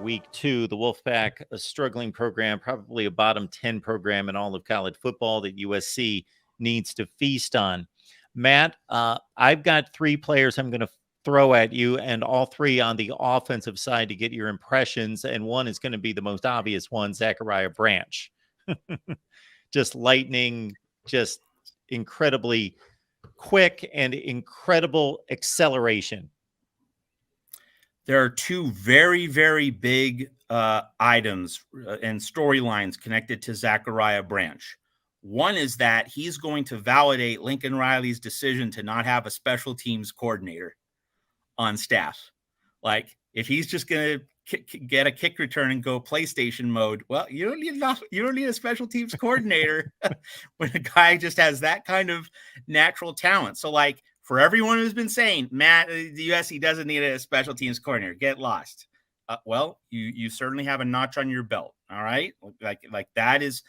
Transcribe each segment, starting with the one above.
week 2. The Wolfpack, a struggling program, probably a bottom 10 program in all of college football that USC needs to feast on. Matt, I've got 3 players I'm going to throw at you, and all 3 on the offensive side to get your impressions. And one is going to be the most obvious one, Zachariah Branch. Just lightning, just incredibly quick and incredible acceleration. There are 2 very, very big items and storylines connected to Zachariah Branch. One is that he's going to validate Lincoln Riley's decision to not have a special teams coordinator on staff. Like, if he's just going to get a kick return and go PlayStation mode, well, you don't need a special teams coordinator when a guy just has that kind of natural talent. So, like, for everyone who's been saying, Matt, the USC doesn't need a special teams coordinator, get lost. Well, you certainly have a notch on your belt. All right, like that is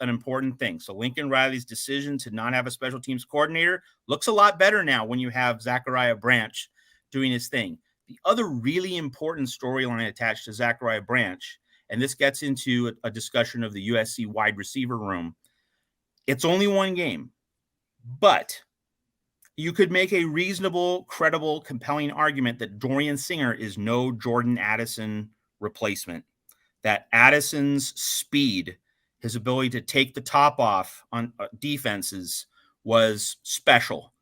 an important thing. So Lincoln Riley's decision to not have a special teams coordinator looks a lot better now when you have Zachariah Branch doing his thing. The other really important storyline attached to Zachariah Branch, and this gets into a discussion of the USC wide receiver room. It's only 1 game, but you could make a reasonable, credible, compelling argument that Dorian Singer is no Jordan Addison replacement. That Addison's speed, his ability to take the top off on defenses was special.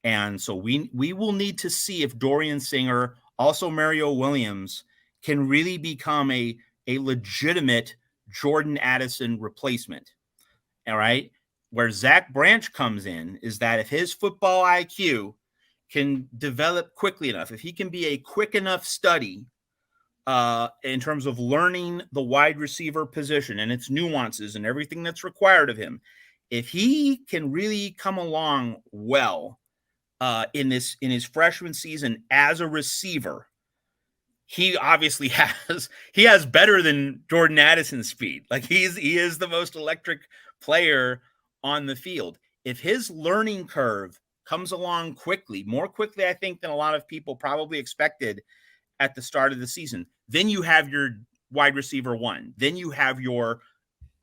And so we will need to see if Dorian Singer, also Mario Williams, can really become a legitimate Jordan Addison replacement. All right. Where Zach Branch comes in is that if his football IQ can develop quickly enough, if he can be a quick enough study in terms of learning the wide receiver position and its nuances and everything that's required of him, if he can really come along well in his freshman season as a receiver, he obviously has better than Jordan Addison's speed. Like he is the most electric player on the field. If his learning curve comes along quickly, more quickly, I think, than a lot of people probably expected at the start of the season, then you have your wide receiver 1. Then you have your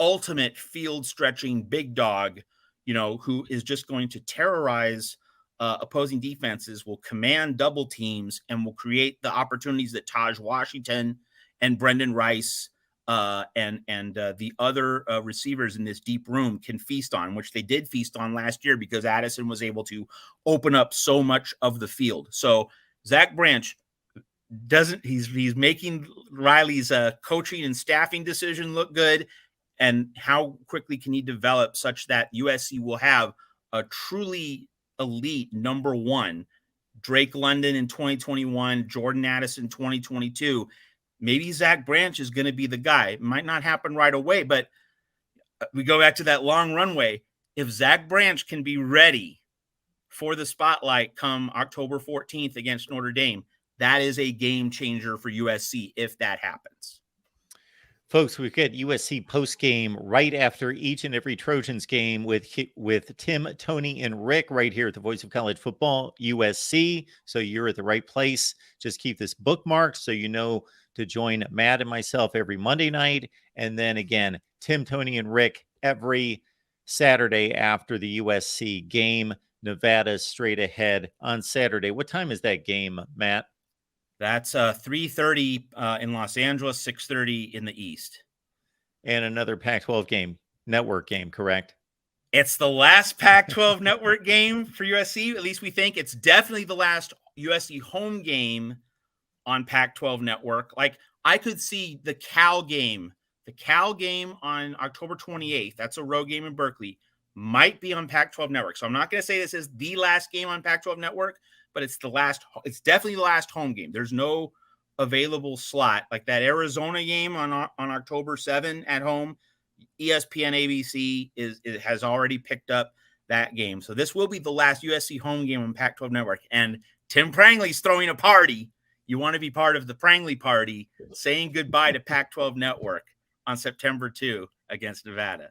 ultimate field stretching big dog, who is just going to terrorize opposing defenses, will command double teams, and will create the opportunities that Taj Washington and Brendan Rice and the other receivers in this deep room can feast on, which they did feast on last year because Addison was able to open up so much of the field. So Zach Branch he's making Riley's coaching and staffing decision look good. And how quickly can he develop such that USC will have a truly elite number 1, Drake London in 2021, Jordan Addison 2022. Maybe Zach Branch is going to be the guy. It might not happen right away, but we go back to that long runway. If Zach Branch can be ready for the spotlight come October 14th against Notre Dame, that is a game changer for USC if that happens. Folks, we've got USC post-game right after each and every Trojans game with Tim, Tony, and Rick right here at the Voice of College Football, USC. So you're at the right place. Just keep this bookmarked so you know to join Matt and myself every Monday night. And then again, Tim, Tony, and Rick every Saturday after the USC game. Nevada straight ahead on Saturday. What time is that game, Matt? That's 3:30 in Los Angeles, 6:30 in the East. And another Pac-12 game, network game, correct? It's the last Pac-12 network game for USC. At least we think it's definitely the last USC home game on Pac-12 network. Like, I could see the Cal game on October 28th. That's a road game in Berkeley. Might be on Pac-12 network. So I'm not going to say this is the last game on Pac-12 network, but it's definitely the last home game. There's no available slot like that Arizona game on October 7 at home. ESPN ABC has already picked up that game. So this will be the last USC home game on Pac-12 network. And Tim Prangley's throwing a party. You want to be part of the Prangley party, saying goodbye to Pac-12 network on September 2 against Nevada.